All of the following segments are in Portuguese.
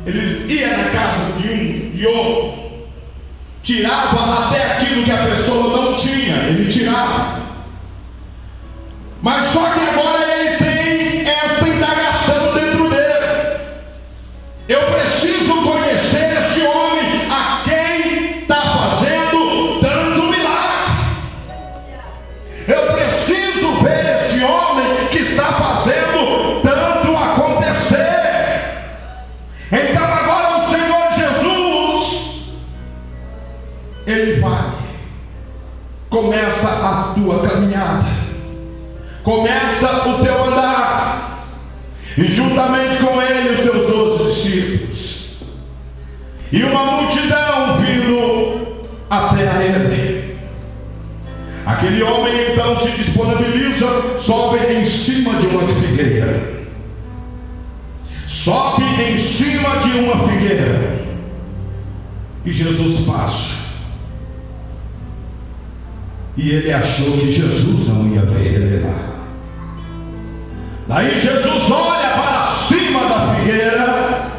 Ele ia na casa de um, de outro, tirava até aquilo que a pessoa não tinha, ele tirava. Mas só que agora ele tem essa indagação dentro dele. Eu preciso conhecer esse homem a quem está fazendo tanto milagre. Eu preciso ver esse homem que está fazendo tanto acontecer. Então agora o Senhor Jesus, Ele vai, começa a tua caminhada, começa o teu andar, e juntamente com ele os teus 12 discípulos, e uma multidão vindo até a ele. Aquele homem então se disponibiliza, sobe em cima de uma figueira, sobe em cima de uma figueira, e Jesus passa. E ele achou que Jesus não ia ver ele lá. Daí Jesus olha para cima da figueira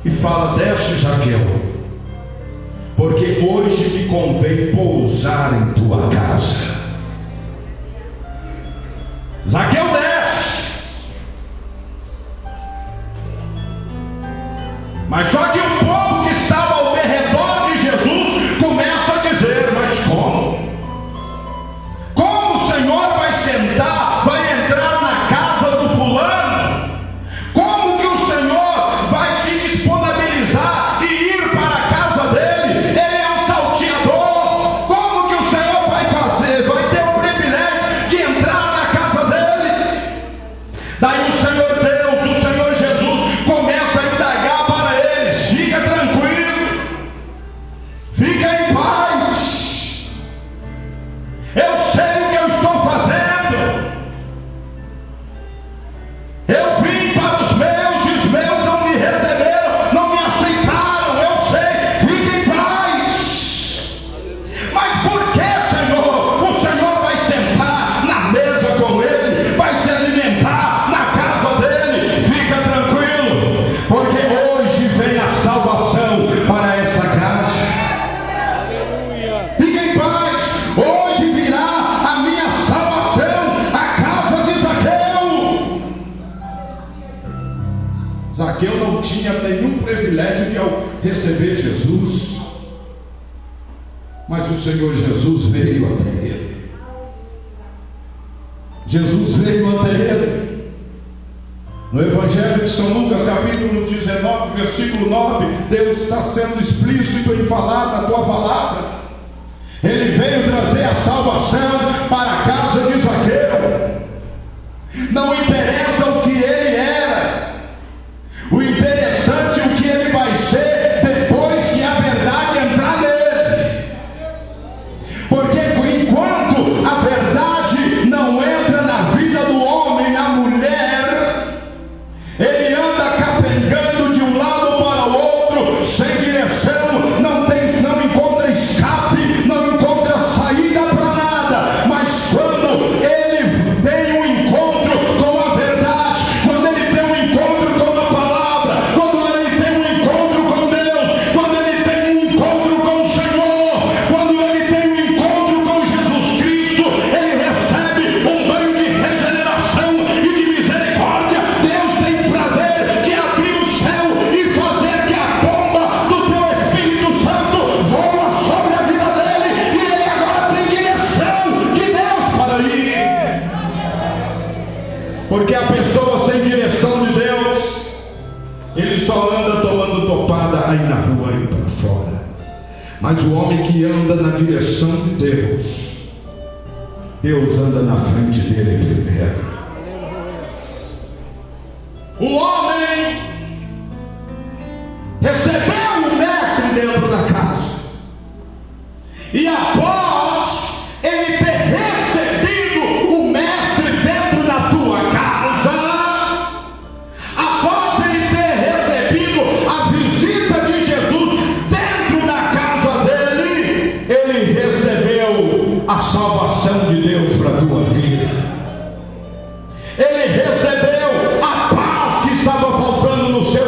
e fala: desce, Zaqueu, porque hoje me convém pousar em tua casa. Zaqueu desce. Mas só que o povo que estava ao redor de Jesus começa a dizer: mas como? Como o Senhor vai sentar, vai entrar na casa do fulano? Como que o Senhor vai se disponibilizar e ir para a casa dele? Ele é um salteador. Como que o Senhor vai fazer? Vai ter o privilégio de entrar na casa dele? Daí o Senhor Deus, o Senhor Jesus, começa a indagar para eles: fica tranquilo, fica em paz, eu sei o que eu estou fazendo. Eu vim para os meus e os meus não me receberam, não me aceitaram. Eu sei, fica em paz. Mas por que, Senhor? O Senhor vai sentar na mesa com ele, vai se alimentar na casa dele. Fica tranquilo, porque hoje vem a salvação para esta casa. Fica em paz, hoje virá a minha salvação à casa de Zaqueu. Zaqueu não tinha nenhum privilégio de ao receber Jesus, mas o Senhor Jesus veio até ele. Jesus veio até ele. No Evangelho de São Lucas, capítulo 19, versículo 9, Deus está sendo explícito em falar na tua palavra. Ele veio trazer a salvação para a casa de Zaqueu. Não interessa o que ele era, o interessante é o que ele vai ser depois que a verdade entrar nele. Porque enquanto a verdade não entra na vida do homem, na mulher, ele anda capengando de um lado para o outro, sem direção, não encontra escape, não encontra saída para nada. Mas quando ele tem um encontro com a verdade, quando ele tem um encontro com a palavra, quando ele tem um encontro com Deus, quando ele tem um encontro com o Senhor, quando ele tem um encontro com Jesus Cristo, ele recebe um banho de regeneração e de misericórdia. Deus tem prazer de abrir o céu e fazer que a bomba do teu Espírito Santo voa sobre a vida dele, e ele agora tem direção de Deus para ir. Porque a pessoa sem direção de Deus, ele só anda tomando topada aí na rua, aí para fora. Mas o homem que anda na direção de Deus, Deus anda na frente dele primeiro. O homem recebeu o mestre dentro da casa, e após ele ter recebido o mestre dentro da tua casa, após ele ter recebido a visita de Jesus dentro da casa dele, ele recebeu a salvação de Deus para a tua vida. Ele recebeu a paz que estava faltando no seu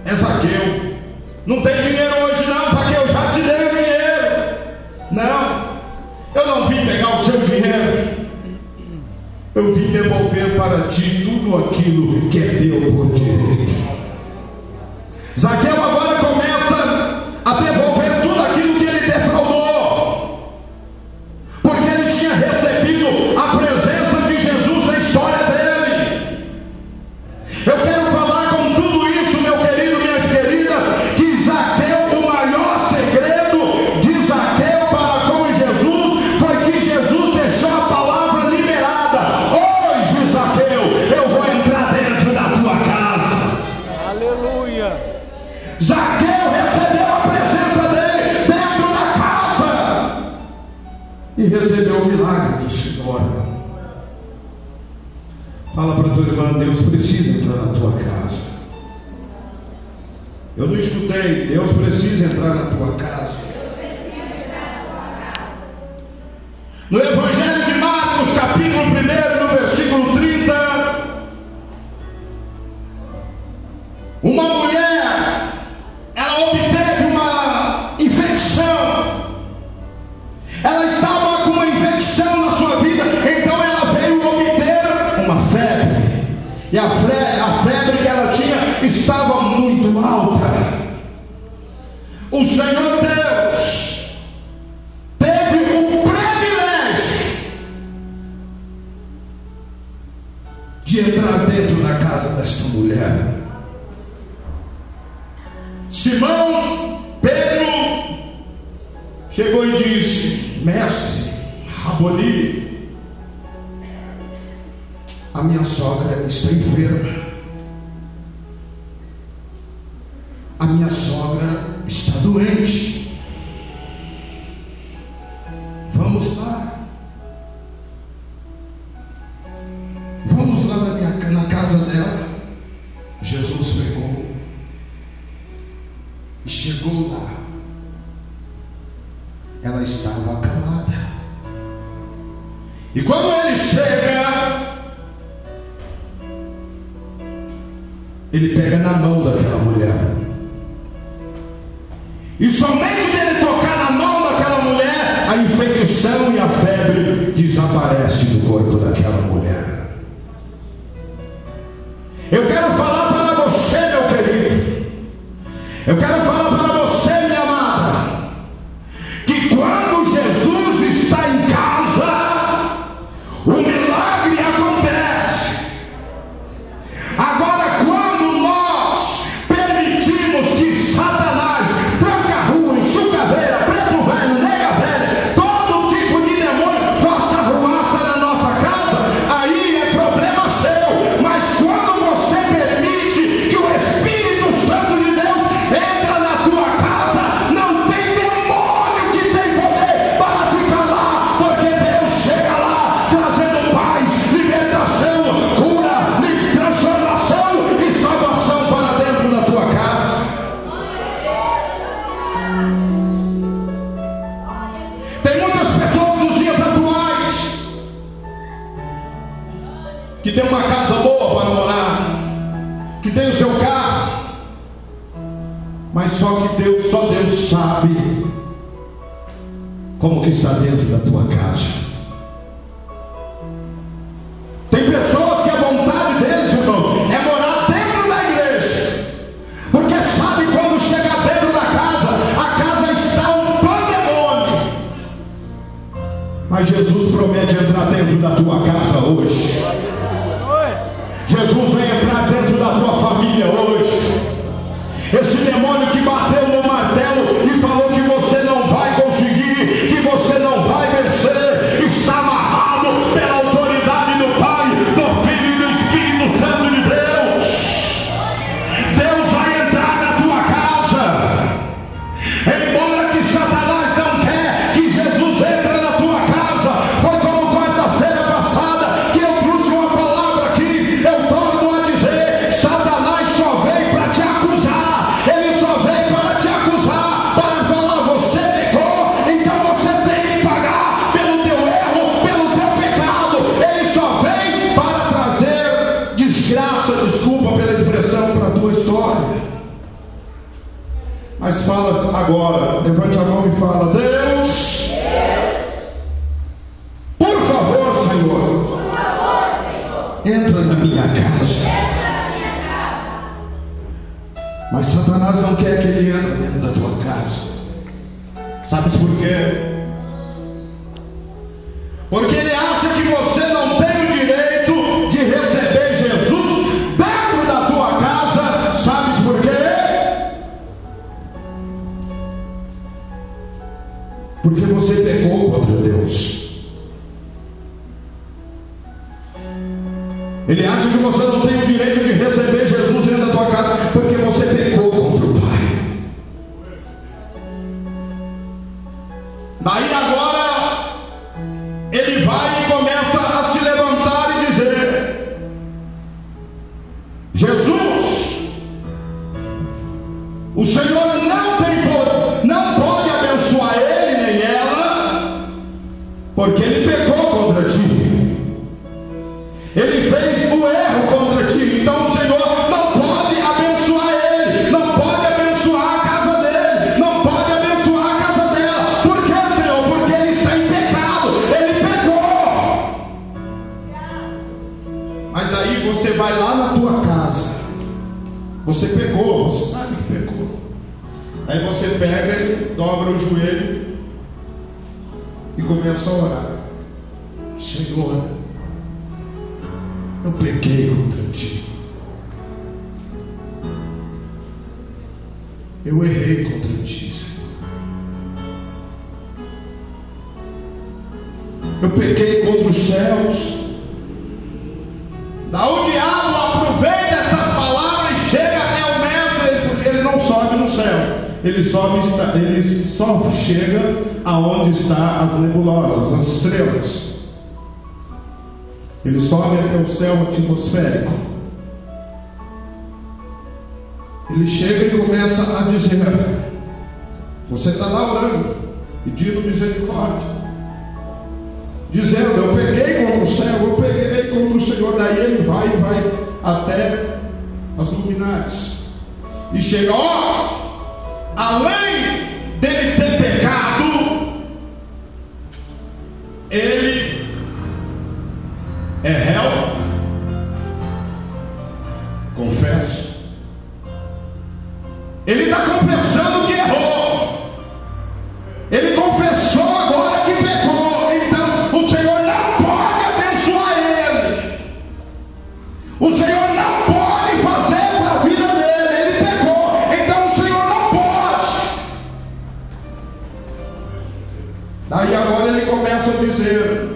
é Zaqueu. Não tem dinheiro hoje não, Zaqueu, já te dei o dinheiro. Não, eu não vim pegar o seu dinheiro, eu vim devolver para ti tudo aquilo que é teu por direito. Zaqueu agora começa a devolver tudo aquilo que ele defraudou, porque ele tinha recebido a presença de Jesus na história dele. Eu quero falar com tudo isso, meu querido, minha querida, que Zaqueu, o maior segredo de Zaqueu para com Jesus foi que Jesus deixou a palavra liberada. Hoje, Zaqueu, eu vou entrar dentro da tua casa. Aleluia. Zaqueu recebeu a presença dele dentro da casa e recebeu o milagre do Senhor. Fala para a tua irmã: Deus precisa entrar na tua casa. Eu não escutei. Deus precisa entrar na tua casa. No Evangelho de Marcos, capítulo 1, no versículo 30, uma mulher, ela obteve uma infecção. Ela estava com uma infecção na sua vida, então ela veio obter uma febre. E a febre que ela tinha estava muito alta. O Senhor Deus teve o privilégio de entrar dentro da casa desta mulher. Simão Pedro chegou e disse: Mestre, Raboni, a minha sogra está enferma. A minha sogra está doente. Vamos lá. Vamos lá na casa dela. Jesus pegou e chegou lá. Ela estava acamada. E quando ele chega, ele pega na mão daquela mulher. E somente dele tocar na mão daquela mulher, a infecção e a febre desaparece do corpo daquela mulher. Eu quero falar para você, meu querido. Eu quero falar para você, minha amada, que quando Jesus está em casa, o milagre acontece. Agora, quando nós permitimos que Satanás, tranca-rua, enxugaveira, preto velho, nega velha, todo tipo de demônio faça arruaça na nossa casa, aí é problema seu. Mas quando você permite que o Espírito Santo de Deus entra na tua casa, não tem demônio que tem poder para ficar lá, porque Deus chega lá trazendo paz, libertação, cura, transformação e salvação para dentro da tua casa. Tem muitas pessoas nos dias atuais que tem uma casa boa para morar, que tem o seu carro, mas só Deus sabe como que está dentro da tua casa. Tem pessoas que a vontade deles, irmão, é morar dentro da igreja, porque sabe quando chegar dentro da casa, a casa está um pandemônio. Mas Jesus promete entrar dentro da tua casa hoje. Jesus vem entrar dentro da tua família hoje. Este demônio que bateu no martelo e falou que você não vai conseguir, que você não vai vencer, está amarrado pela autoridade do Pai, do Filho e do Espírito Santo de Deus. Deus vai entrar na tua casa. Embora que Satanás não quer que Jesus entre na tua casa, foi como quarta-feira passada que eu trouxe uma palavra aqui. Eu torno a dizer: Satanás só veio para te acusar. Ele só veio para te acusar, para falar: você pecou, então você tem que pagar pelo teu erro, pelo teu pecado. Ele só veio para trazer desgraça, desculpa pela expressão, para a tua história. Mas fala agora, levante a mão e fala: Deus, por favor, Senhor, entra na minha casa. Mas Satanás não quer que ele entre dentro da tua casa. Sabes por quê? Porque ele acha que você não tem o direito de receber Jesus dentro da tua casa. Sabes por quê? Porque você pecou contra Deus. Ele acha que você não tem o direito de receber Jesus dentro da tua casa porque você pecou contra o Pai. Daí agora ele vai e começa a se levantar e dizer: Jesus, o Senhor não pode abençoar ele nem ela, porque ele pecou contra ti. Ele fez o erro contra ti. Então o Senhor não pode abençoar ele, não pode abençoar a casa dele, não pode abençoar a casa dela. Por quê, Senhor? Porque ele está em pecado, ele pecou. Mas daí você vai lá na tua casa, você pecou, você sabe que pecou. Aí você pega e dobra o joelho e começa a orar: Senhor, eu pequei contra ti, eu errei contra ti, Senhor. Eu pequei contra os céus. Da o diabo aproveita essas palavras e chega até o mestre, porque ele não sobe no céu, ele só chega aonde estão as nebulosas, as estrelas. Ele sobe até o céu atmosférico. Ele chega e começa a dizer: você está lá orando, pedindo misericórdia, dizendo: eu pequei contra o céu, eu pequei contra o Senhor. Daí ele vai até as luminares e chega: além dele ter pecado, ele é réu, confesso. Ele está confessando que errou. Ele confessou agora que pecou. Então o Senhor não pode abençoar ele. O Senhor não pode fazer para a vida dele. Ele pecou, então o Senhor não pode. Daí agora ele começa a dizer: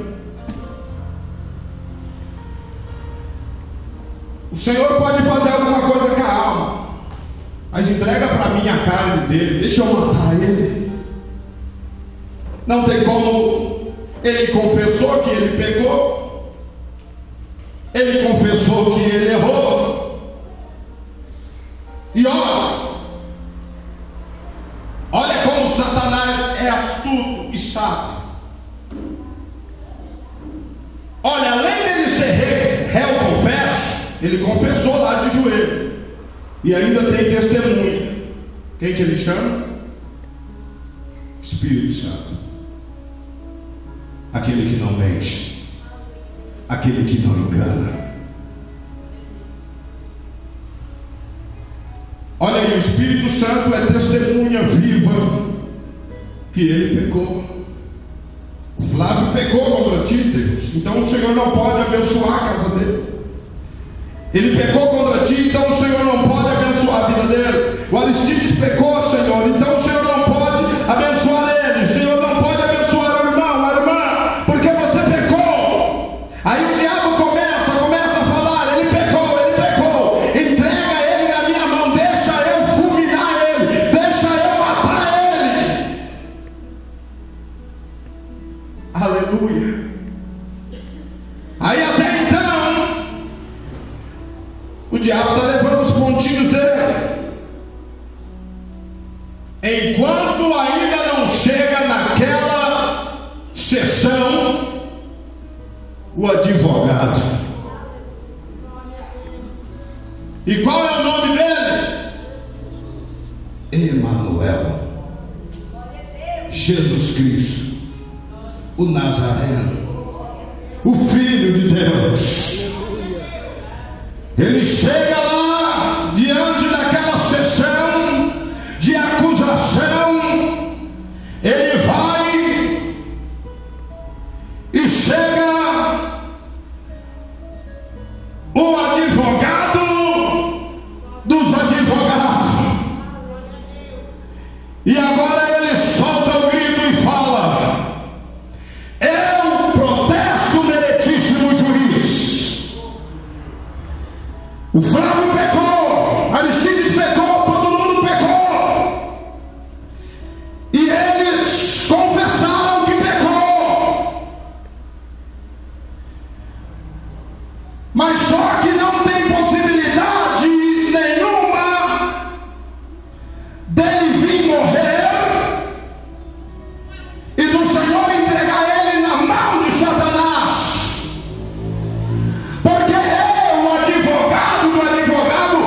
o Senhor pode fazer alguma coisa com a alma, mas entrega para mim a carne dele, deixa eu matar ele. Não tem como. Ele confessou que ele pecou, ele confessou que ele errou. E olha como Satanás é astuto e sábio. Olha, além dele ser réu confesso, ele confessou lá de joelho, e ainda tem testemunha. Quem que ele chama? Espírito Santo. Aquele que não mente, aquele que não engana. Olha aí, o Espírito Santo é testemunha viva que ele pecou. O Flávio pecou contra ti, Deus, então o Senhor não pode abençoar a casa dele. Ele pecou contra ti, então o Senhor não pode abençoar a vida dele. O Aristides pecou, Senhor, então o Senhor não pode abençoar ele. O Senhor não pode abençoar o irmão, a irmã, porque você pecou. Aí o diabo começa a falar: ele pecou, entrega ele na minha mão, deixa eu fulminar ele, deixa eu matar ele. Aleluia. Aí até então o diabo está levando os pontinhos dele, enquanto ainda não chega naquela sessão o advogado. E qual é o nome dele? Emanuel. Emanuel, Jesus Cristo, o Nazareno, o Filho de Deus. Ele chega lá diante daquela sessão de acusação. Ele vai e chega o advogado dos advogados, e agora ele solta o grito e fala: eu protesto, meritíssimo juiz. O Flávio pecou, Aristides pecou, todo mundo pecou, e eles confessaram que pecou, mas só que não tem possibilidade nenhuma dele vir morrer e do Senhor entregar ele na mão de Satanás, porque eu, o advogado do advogado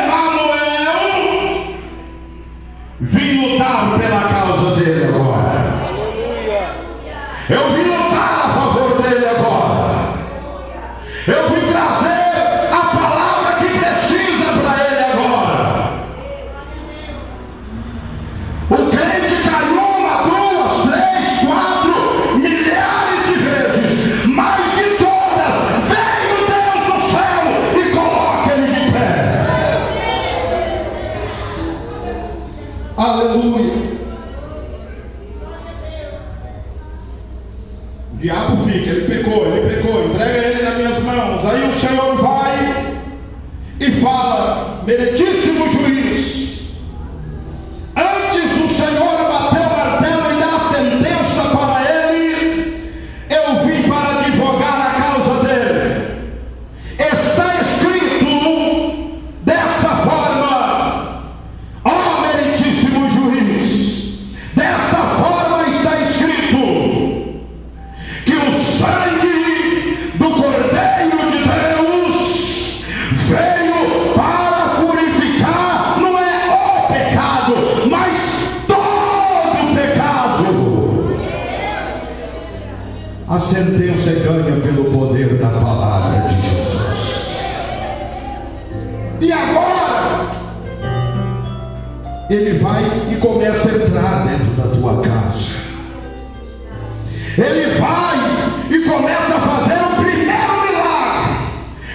Emanuel, vim lutar pela causa dele agora. Eu vim lutar a favor dele agora. Eu vim trazer a palavra que precisa para ele agora. O crente caiu 1, 2, 3, 4 milhares de vezes, mas de todas veio Deus do céu e coloca ele de pé. Aleluia. O diabo fica, ele pecou, entrega ele nas minhas mãos. Aí o Senhor vai e fala: meritíssimo juiz, antes do Senhor bater o martelo e dar a sentença para ele, eu vim para advogar a causa dele. Está escrito desta forma, ó meritíssimo juiz, desta forma está escrito que o sangue do Cordeiro de Deus veio para purificar, não é o pecado, mas todo pecado. A sentença é ganha pelo poder da palavra de Jesus. E agora ele vai e começa a entrar dentro da tua casa. Ele vai e começa a fazer o primeiro milagre.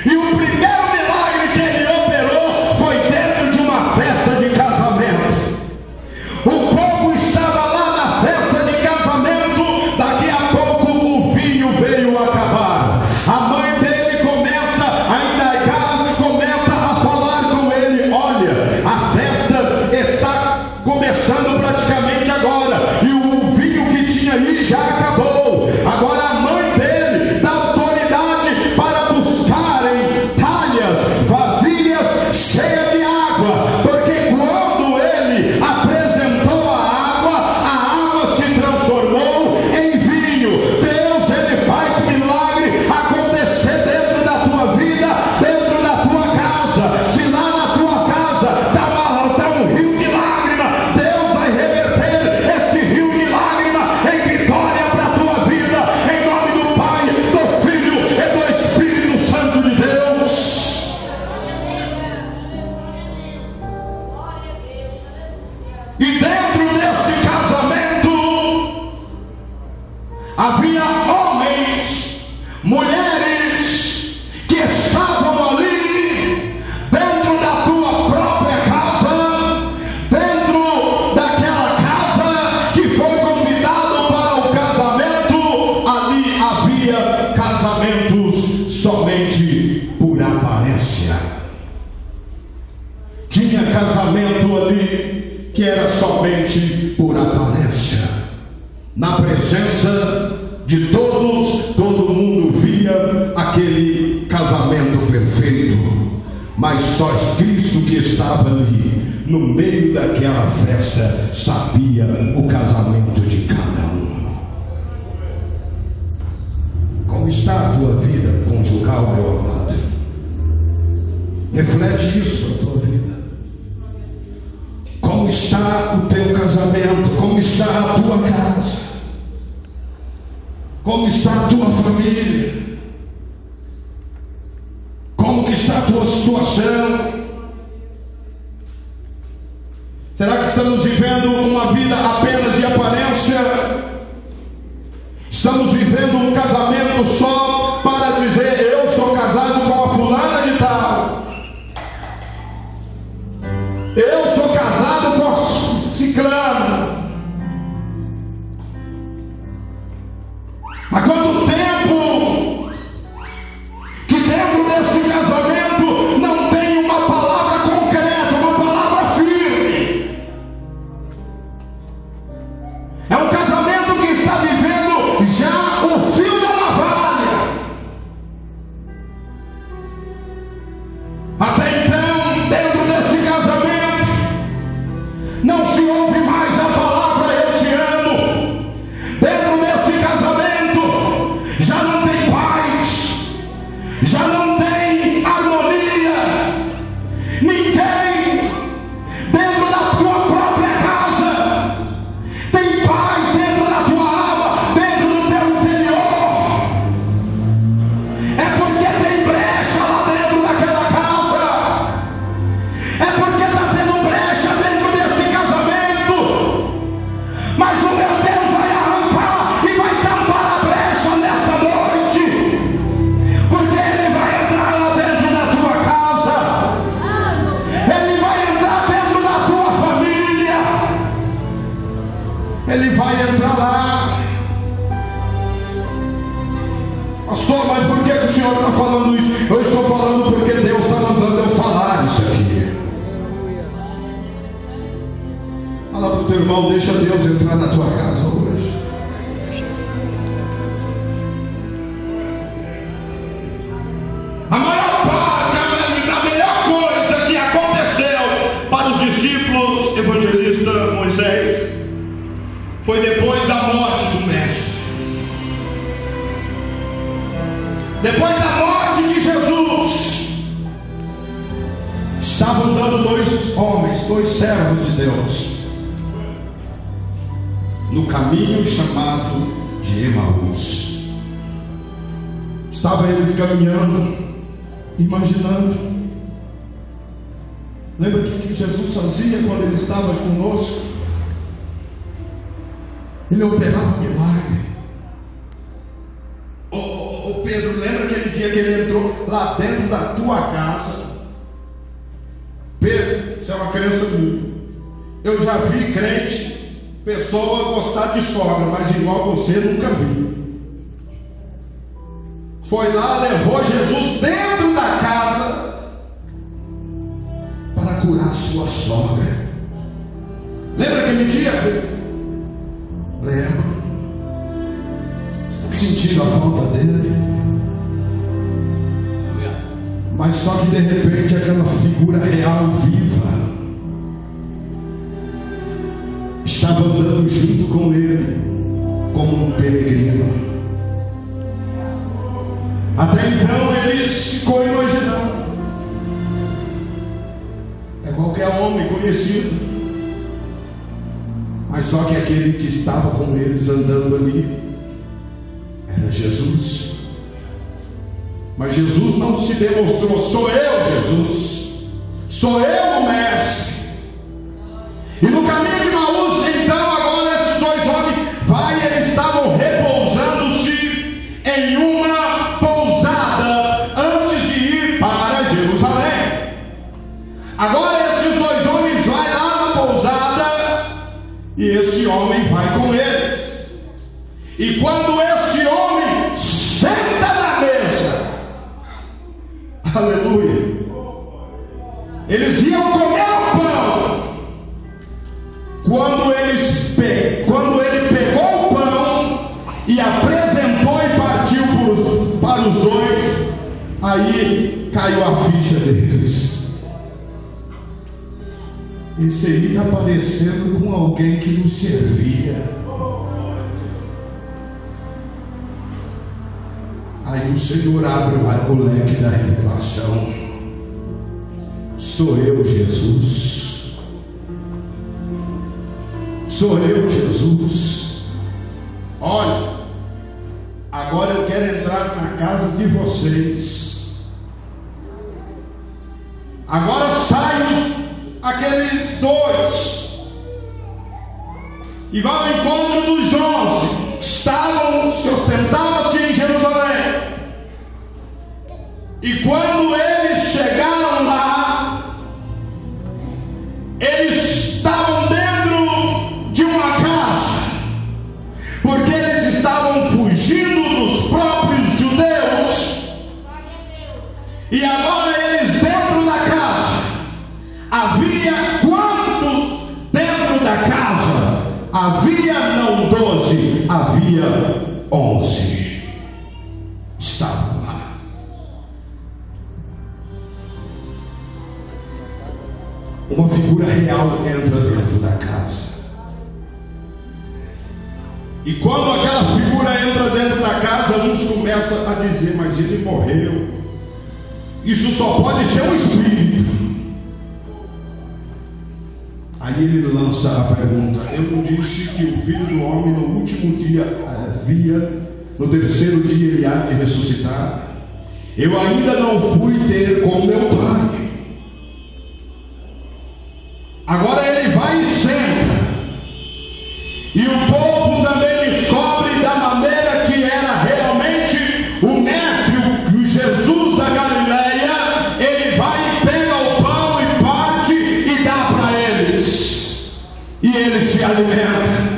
E o primeiro milagre que ele operou foi dentro de uma festa de casamento. O povo estava lá na festa de casamento. Daqui a pouco o vinho veio acabar. A mãe dele começa a indagar, começa a falar com ele: olha, a festa está começando praticamente agora, e o vinho que tinha aí já acabou. Agora a mãe dele dá autoridade para buscarem talhas, vasilhas cheias de água, porque quando ele apresentou a água se transformou em vinho. Deus, ele faz milagre acontecer dentro da tua vida, dentro da tua casa. Se lá na tua casa está um rio de lágrima, Deus vai reverter esse rio de lágrima em vitória para a tua vida, em nome do Pai, do Filho e do Espírito Santo de Deus. E dentro deste casamento havia homens, mulheres que estavam ali dentro da tua própria casa, dentro daquela casa que foi convidado para o casamento. Ali havia casamentos somente por aparência. Tinha casamento ali que era somente por aparência. Na presença de todos, todo mundo via aquele casamento perfeito, mas só Cristo que estava ali no meio daquela festa sabia o casamento de cada um. Como está a tua vida conjugal, meu amado? Reflete isso na tua vida. Como está casamento? Como está a tua casa? Como está a tua família? Como que está a tua situação? Será que estamos vivendo uma vida apenas de aparência? Estamos vivendo um casamento só para dizer: eu sou casado com a fulana de tal, eu sou casado com a ciclano. Há quanto tempo que dentro deste casamento não tem uma palavra concreta, uma palavra firme? É um casamento que está vivendo já o fio da navalha. Até então, dentro deste casamento, não se ouve mais a palavra eu te amo. Dentro deste casamento, já não tem paz, já não tem harmonia. Ninguém dentro da tua própria casa tem paz dentro da tua alma, dentro do teu interior. É porque tem brecha lá dentro daquela casa. É porque está tendo brecha dentro deste casamento. Mas o meu Deus vai arrancar e vai tampar a brecha nesta noite, porque Ele vai entrar lá dentro da tua casa. Ele vai entrar dentro da tua família. Ele vai entrar lá. Pastor, mas por que o senhor está falando isso? Eu estou falando porque Deus está mandando eu falar isso aqui. Fala para o teu irmão: deixa Deus entrar na tua casa hoje. A maior parte, a melhor coisa que aconteceu para os discípulos evangelista Moisés foi depois da morte do mestre. Depois da morte de Jesus, estavam andando dois homens, dois servos de Deus, no caminho chamado de Emaús. Estavam eles caminhando, imaginando. Lembra o que Jesus fazia quando Ele estava conosco? Ele operava milagre. Ô Pedro, lembra aquele dia que Ele entrou lá dentro da tua casa? Pedro, você é uma crença minha. Eu já vi crente, pessoa gostar de sogra, mas igual você nunca vi. Foi lá, levou Jesus dentro da casa para curar sua sogra. Lembra aquele dia, Pedro? Lembra? Está sentindo a falta dele? Mas só que de repente aquela figura real, viva, estava andando junto com ele, como um peregrino. Até então ele ficou imaginando. É qualquer homem conhecido. Mas só que aquele que estava com eles andando ali era Jesus. Mas Jesus não se demonstrou: sou eu, Jesus, sou eu o mestre. E no caminho de Emaús, então, agora esses dois homens eles estavam repousando-se em uma pousada antes de ir para Jerusalém. Agora esses dois homens vão lá na pousada e este homem vai com eles. E quando este homem senta na mesa, aleluia, eles iam comer o pão. Quando ele pegou o pão e apresentou e partiu para os dois, aí caiu a ficha deles. Esse aí está parecendo com alguém que nos servia. Aí o Senhor abre o leque da revelação: sou eu, Jesus. Sou eu, Jesus. Olha, agora eu quero entrar na casa de vocês. Agora saem aqueles 2 e vão ao encontro dos 11 que se ostentavam-se em Jerusalém. E quando eles chegaram lá, eles estavam dentro de uma casa, porque eles estavam fugindo dos próprios judeus. E agora eles dentro da casa, havia quantos dentro da casa? Havia não 12, havia 11. Estavam lá. Uma figura real entra dentro da casa. E quando aquela figura entra dentro da casa, uns começam a dizer: mas ele morreu. Isso só pode ser um espírito. Aí ele lança a pergunta: eu não disse que o Filho do Homem no último dia no terceiro dia ele há de ressuscitar? Eu ainda não fui ter com meu Pai. Agora ele vai e senta, e o povo também descobre da maneira que era realmente o mestre, o Jesus da Galileia. Ele vai e pega o pão e parte e dá para eles, e eles se alimentam.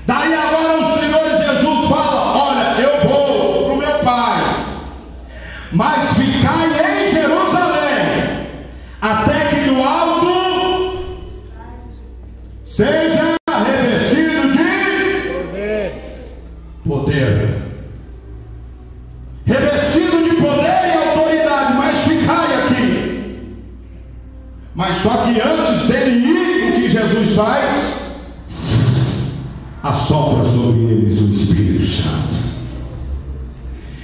Daí agora o Senhor Jesus fala: olha, eu vou para o meu Pai, mas ficai em Jerusalém, até que do alto seja revestido de poder. Revestido de poder e autoridade, mas ficai aqui. Mas só que antes dele ir, o que Jesus faz? Assopra sobre eles o Espírito Santo.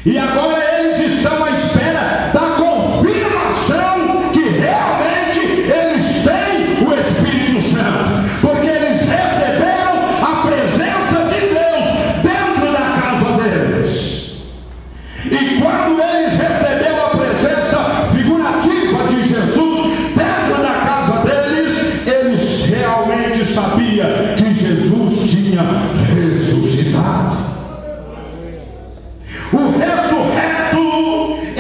E agora eles estão à espera da confirmação que realmente eles têm o Espírito Santo. Porque eles receberam a presença de Deus dentro da casa deles. E quando eles receberam a presença figurativa de Jesus dentro da casa deles, eles realmente sabiam que Jesus tinha ressuscitado. O ressurreto,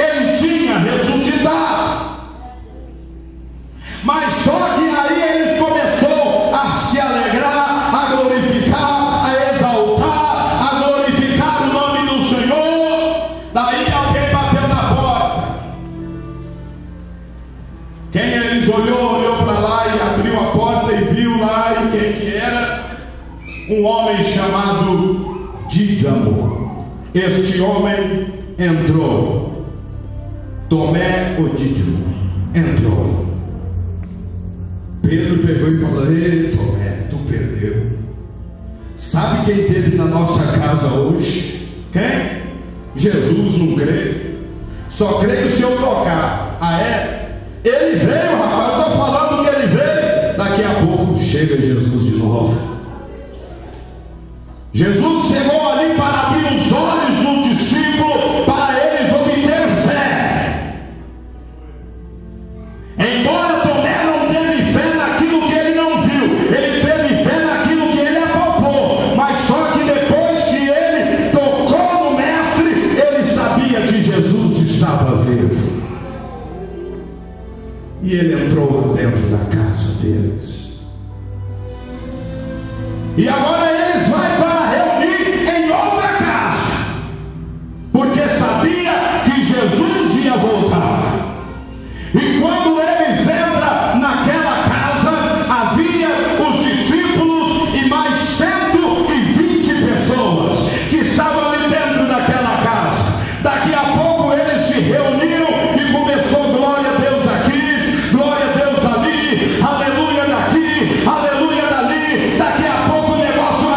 ele tinha ressuscitado. Mas só que aí eles começaram a se alegrar, a glorificar, a exaltar, a glorificar o nome do Senhor. Daí alguém bateu na porta. Quem eles olhou para lá e abriu a porta e viu lá, e quem que era? Um homem chamado Dídamo. Este homem entrou. Tomé o Dídimo entrou. Pedro pegou e falou: ei, Tomé, tu perdeu. Sabe quem teve na nossa casa hoje? Quem? Jesus. Não creio. Só creio se eu tocar. Ah, é? Ele veio, rapaz. Eu estou falando que ele veio. Daqui a pouco chega Jesus de novo. Jesus chegou ali para abrir os olhos do discípulo, para eles obter fé. Embora Tomé não teve fé naquilo que ele não viu, ele teve fé naquilo que ele apalpou. Mas só que depois que ele tocou no mestre, ele sabia que Jesus estava vivo. E ele entrou lá dentro da casa deles. E agora eles vão para reunir em outra casa, porque sabia que Jesus ia voltar. E quando eles entram naquela casa, havia os discípulos e mais 120 pessoas que estavam ali dentro daquela casa. Daqui a pouco eles se reuniram e começou glória a Deus daqui, glória a Deus dali, aleluia daqui, aleluia dali. Daqui a pouco o negócio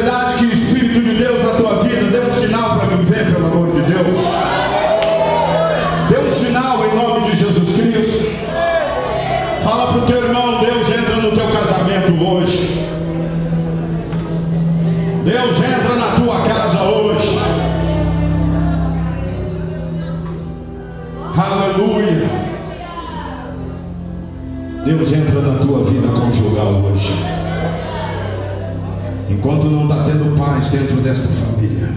verdade que o Espírito de Deus na tua vida? Dê um sinal para me ver, pelo amor de Deus. Dê um sinal em nome de Jesus Cristo. Fala para o teu irmão: Deus entra no teu casamento hoje. Deus entra na tua casa hoje. Aleluia. Deus entra na tua vida conjugal hoje. Enquanto não está tendo paz dentro desta família,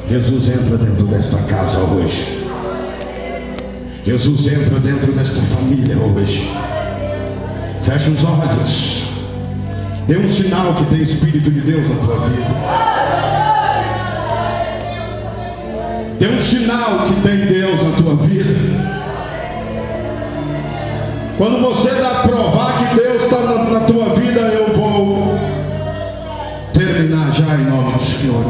Jesus entra dentro desta casa hoje. Jesus entra dentro desta família hoje. Fecha os olhos. Dê um sinal que tem Espírito de Deus na tua vida. Dê um sinal que tem Deus na tua vida. Quando você dá a provar que Deus está na tua vida, eu vou terminar já em nome do Senhor.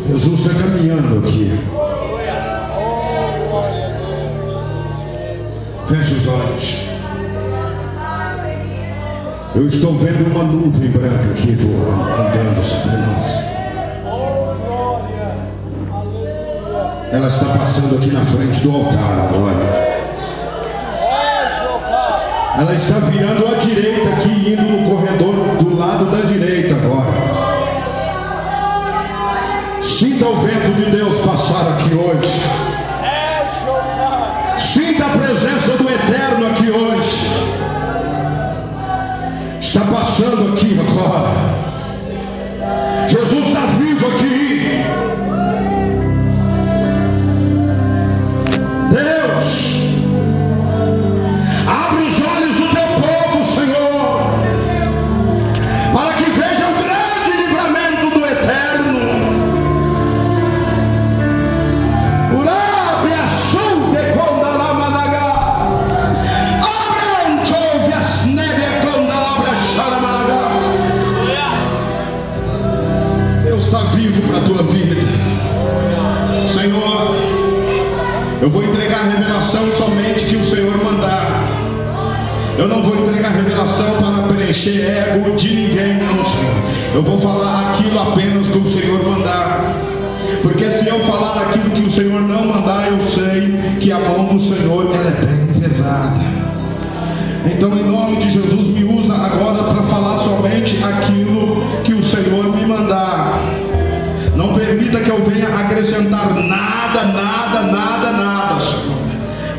Jesus está caminhando aqui. Feche os olhos. Eu estou vendo uma nuvem branca aqui andando sobre nós. Ela está passando aqui na frente do altar agora. Ela está virando à direita aqui, indo no corredor do lado da direita agora. Sinta o vento de Deus passar aqui hoje. Sinta a presença do Eterno aqui hoje. Está passando aqui agora. Jesus está vivo aqui. Deus, abre os olhos do teu povo, Senhor, para que veja o grande livramento do Eterno. Urabe azul de Condalamanagá, Abranchove as neve Condalabra Xaramanagá. Deus está vivo para a tua vida, Senhor. Eu vou entregar a revelação somente que o Senhor mandar. Eu não vou entregar a revelação para preencher ego de ninguém, não, Senhor. Eu vou falar aquilo apenas que o Senhor mandar. Porque se eu falar aquilo que o Senhor não mandar, eu sei que a mão do Senhor ela é bem pesada. Então, em nome de Jesus, me usa agora para falar somente aquilo que o Senhor me mandar. Não permita que eu venha acrescentar nada, Senhor.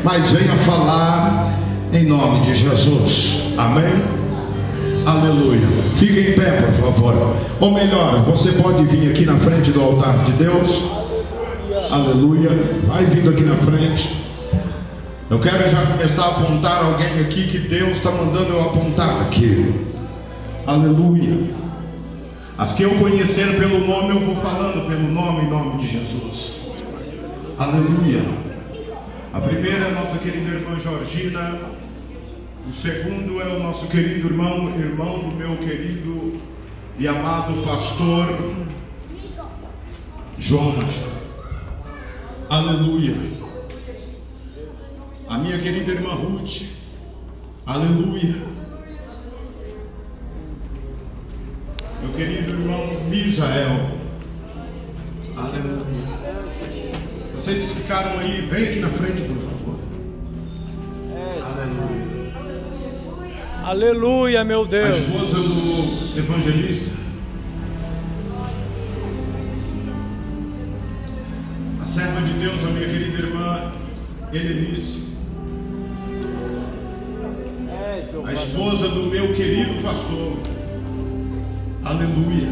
Mas venha falar em nome de Jesus. Amém? Aleluia. Fique em pé, por favor. Ou melhor, você pode vir aqui na frente do altar de Deus. Aleluia. Vai vindo aqui na frente. Eu quero já começar a apontar alguém aqui que Deus está mandando eu apontar aqui. Aleluia. As que eu conhecer pelo nome, eu vou falando pelo nome, em nome de Jesus. Aleluia. A primeira é a nossa querida irmã Georgina. O segundo é o nosso querido irmão do meu querido e amado pastor Jonas. Aleluia. A minha querida irmã Ruth. Aleluia. Meu querido irmão Misael. Aleluia. Vocês que ficaram aí, vem aqui na frente, por favor. Aleluia. Aleluia, meu Deus. A esposa do evangelista. A serva de Deus, a minha querida irmã Helenice. A esposa do meu querido pastor. Aleluia.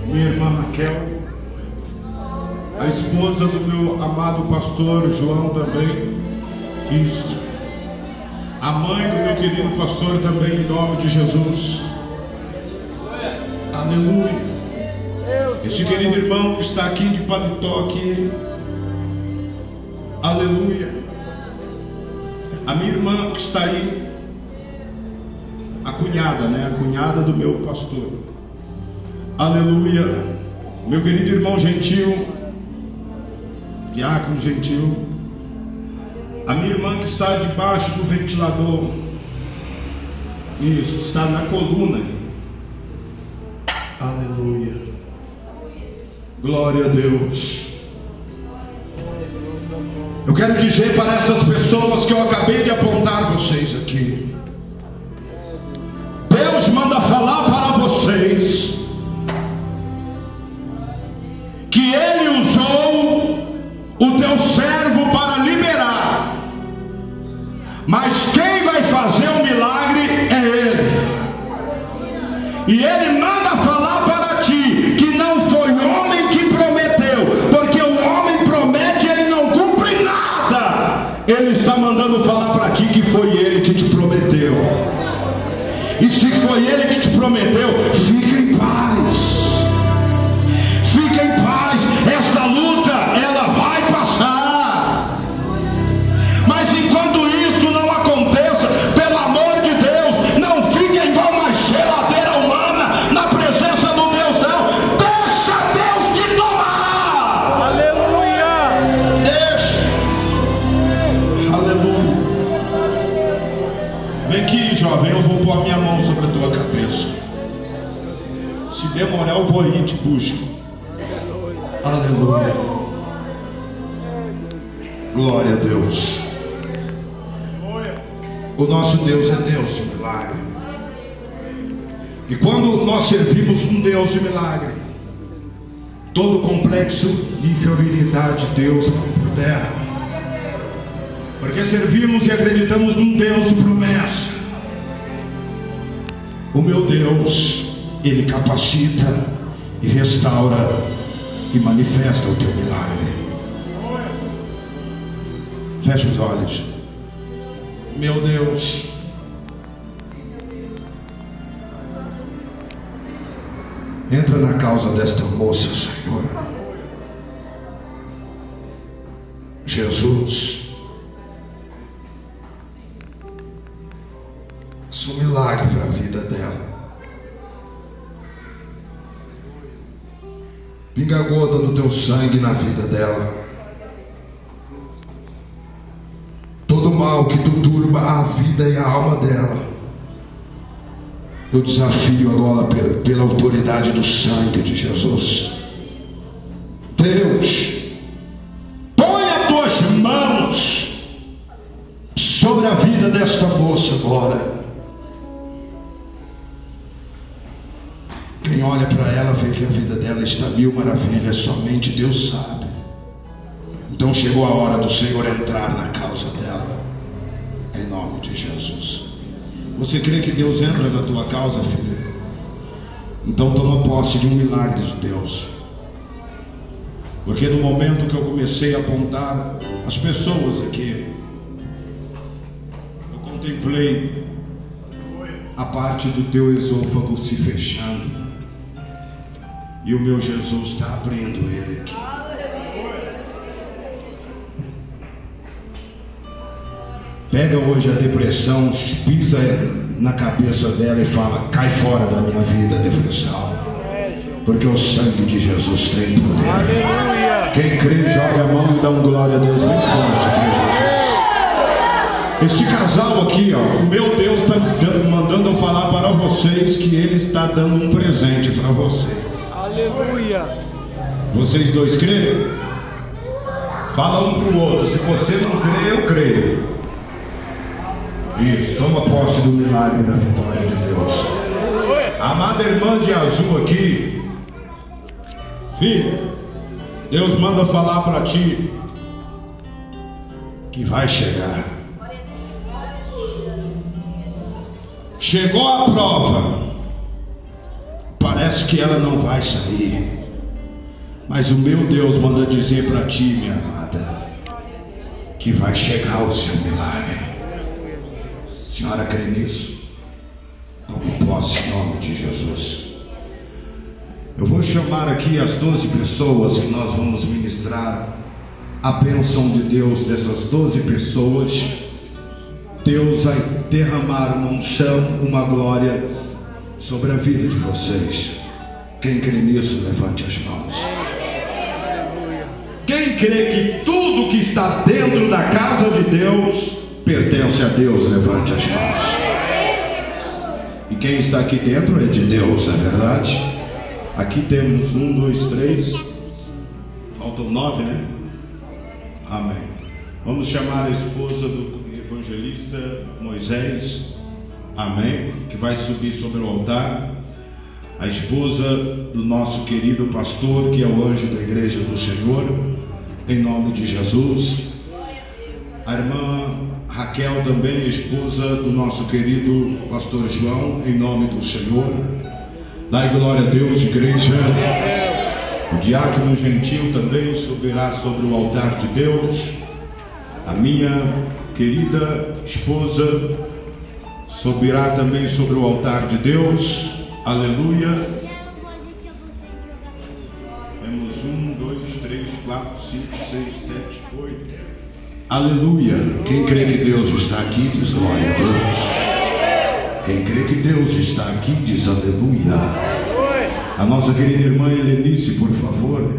Minha irmã Raquel. A esposa do meu amado pastor João também. Cristo. A mãe do meu querido pastor também, em nome de Jesus. Aleluia. Este querido irmão que está aqui de paletó aqui. Aleluia. A minha irmã que está aí. A cunhada, né? A cunhada do meu pastor. Aleluia. Meu querido irmão Gentil. Diácono Gentil. A minha irmã que está debaixo do ventilador. Isso, está na coluna. Aleluia. Glória a Deus. Eu quero dizer para essas pessoas que eu acabei de apontar vocês aqui. Deus manda falar para vocês que Ele usou o teu servo para liberar, mas quem vai fazer o milagre é Ele. E Ele manda falar para ti que não foi homem que prometeu, porque o homem promete e ele não cumpre nada. Ele está mandando falar para ti que foi Ele que te prometeu. E se foi Ele que te prometeu, fica em paz. Fica em paz. Esta luta, ela vai passar. Mas enquanto isso não aconteça, pelo amor de Deus, não fique igual uma geladeira humana na presença do Deus, não. Deixa Deus te tomar. Aleluia. Deixa. Aleluia. Vem aqui, jovem, eu vou pôr a minha mão sobre a tua cabeça. Se demorar, eu vou ir te busco. Aleluia. Glória a Deus. O nosso Deus é Deus de milagre. E quando nós servimos um Deus de milagre, todo complexo de inferioridade de Deus por terra. Porque servimos e acreditamos num Deus de promessa. O meu Deus, Ele capacita e restaura e manifesta o teu milagre. Feche os olhos. Meu Deus, entra na causa desta moça, Senhor. Jesus, faça um milagre para a vida dela. Pinga a gota do teu sangue na vida dela. Todo mal que turba a vida e a alma dela, eu desafio agora pela autoridade do sangue de Jesus. Deus, põe as tuas mãos sobre a vida desta moça agora. Quem olha para ela vê que a vida dela está mil maravilhas, somente Deus sabe. Então chegou a hora do Senhor entrar na causa dela, em nome de Jesus. Você crê que Deus entra na tua causa, filha? Então toma posse de um milagre de Deus. Porque no momento que eu comecei a apontar as pessoas aqui, eu contemplei a parte do teu esôfago se fechando. E o meu Jesus está abrindo ele aqui. Pega hoje a depressão, pisa na cabeça dela e fala: cai fora da minha vida, depressão. Porque o sangue de Jesus tem poder. Aleluia. Quem crê, joga a mão e dá um glória a Deus bem forte para Jesus. Este casal aqui, ó, o meu Deus está mandando eu falar para vocês que Ele está dando um presente para vocês. Aleluia. Vocês dois creem? Fala um para o outro. Se você não crê, eu creio. Isso, toma posse do milagre da vitória de Deus. Amada irmã de azul aqui, filha, Deus manda falar para ti que vai chegar. Chegou a prova, parece que ela não vai sair, mas o meu Deus manda dizer para ti, minha amada, que vai chegar o seu milagre. A senhora crê nisso? Tome posse em nome de Jesus. Eu vou chamar aqui as 12 pessoas que nós vamos ministrar a bênção de Deus dessas 12 pessoas. Deus vai derramar uma unção, uma glória sobre a vida de vocês. Quem crê nisso, levante as mãos. Quem crê que tudo que está dentro da casa de Deus pertence a Deus, levante as mãos. E quem está aqui dentro é de Deus, não é verdade? Aqui temos 1, 2, 3. Faltam 9, né? Amém. Vamos chamar a esposa do evangelista Moisés. Amém. Que vai subir sobre o altar. A esposa do nosso querido pastor, que é o anjo da igreja do Senhor. Em nome de Jesus. A irmã Raquel também, esposa do nosso querido pastor João, em nome do Senhor. Dai glória a Deus, igreja. O diácono gentil também subirá sobre o altar de Deus. A minha querida esposa subirá também sobre o altar de Deus. Aleluia. Temos 1, 2, 3, 4, 5, 6, 7, 8. Aleluia. Quem crê que Deus está aqui, diz glória a Deus. Quem crê que Deus está aqui, diz aleluia. A nossa querida irmã Helenice, por favor.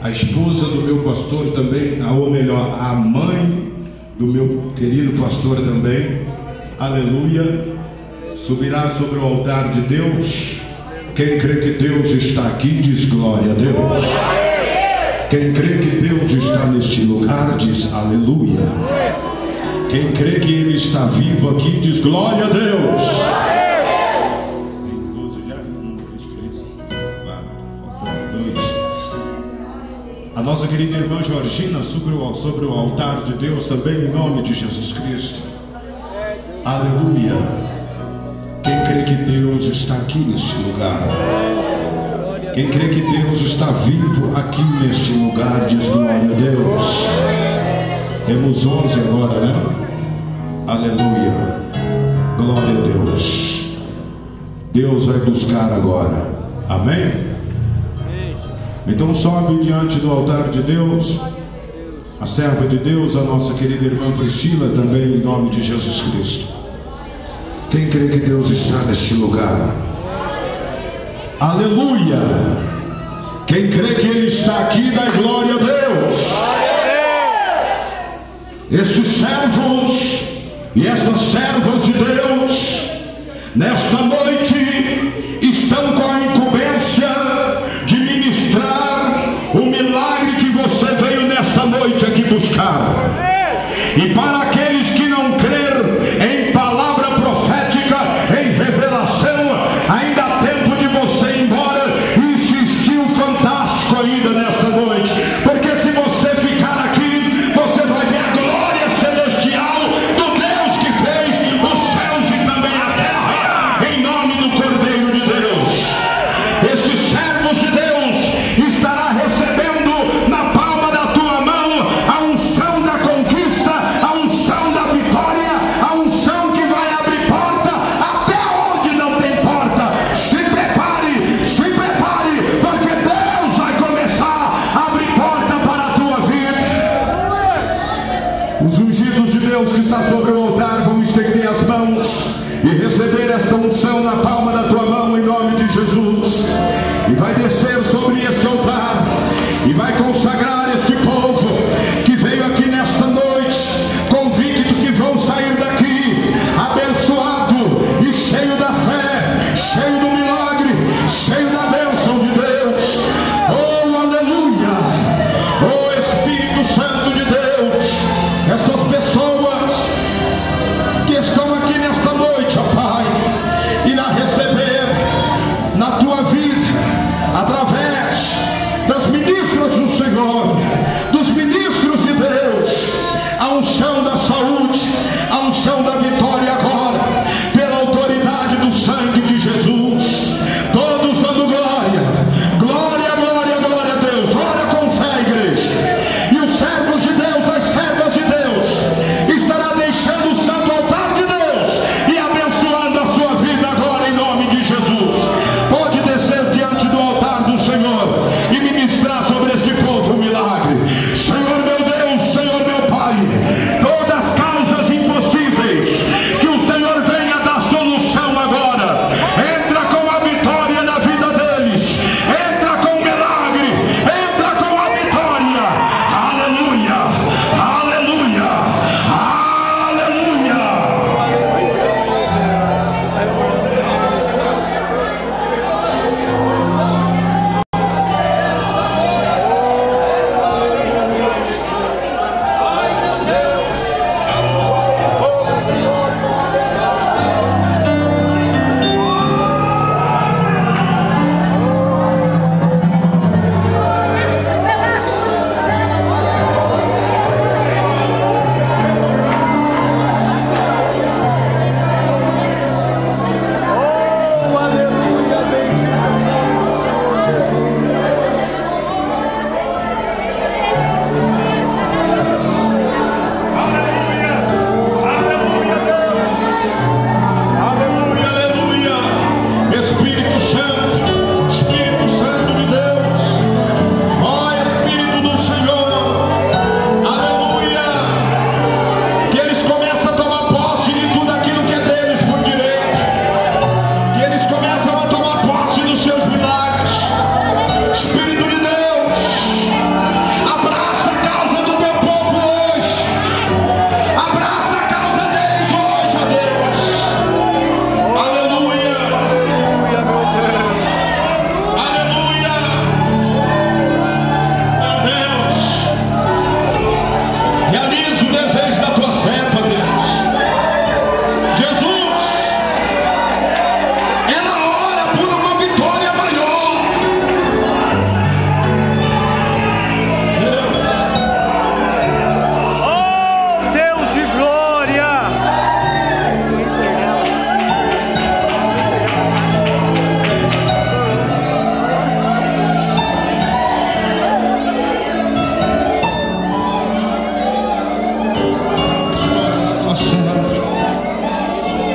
A esposa do meu pastor também, ou melhor, a mãe do meu querido pastor também. Aleluia. Subirá sobre o altar de Deus. Quem crê que Deus está aqui, diz glória a Deus. Quem crê que Deus está neste lugar, diz aleluia. Quem crê que Ele está vivo aqui, diz glória a Deus. Tem 12 já? 1, 2, 3, 4, 2. A nossa querida irmã Georgina sobre o altar de Deus também, em nome de Jesus Cristo. Aleluia. Quem crê que Deus está aqui neste lugar? Quem crê que Deus está vivo aqui neste lugar, diz glória a Deus. Temos 11 agora, né? Aleluia. Glória a Deus. Deus vai buscar agora. Amém? Então sobe diante do altar de Deus a serva de Deus, a nossa querida irmã Priscila, também em nome de Jesus Cristo. Quem crê que Deus está neste lugar? Aleluia. Quem crê que Ele está aqui, dá glória a Deus. Estes servos e estas servas de Deus, nesta noite, estão com a incumbência de ministrar o milagre que você veio nesta noite aqui buscar. E para aqueles que não crêem em palavra profética, em revelação, ainda há tempo de você ir embora e assistir um fantástico ainda nesta noite. Porque se você ficar aqui, você vai ver a glória celestial do Deus que fez os céus e também a terra, em nome do Cordeiro de Deus. Estes servos de Deus estará recebendo na palma da tua mão a unção da conquista, a unção da vitória, a unção que vai abrir porta até onde não tem porta. Se prepare, porque Deus vai começar a abrir porta para a tua vida. Os ungidos de Deus que está sobre o altar vão estender as mãos e receber esta unção na palma da tua mão, em nome de Jesus, e vai descer sobre este altar e vai consagrar este povo que veio aqui nesta noite, convicto que vão sair daqui abençoado e cheio da fé, cheio do milagre, cheio da bênção de Deus. Oh, aleluia! Oh, Espírito Santo de Deus, estas pessoas que estão aqui nesta noite, ó Pai, irá receber na tua vida, através das ministras do Senhor, de glória.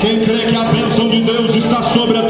Quem crê que a bênção de Deus está sobre a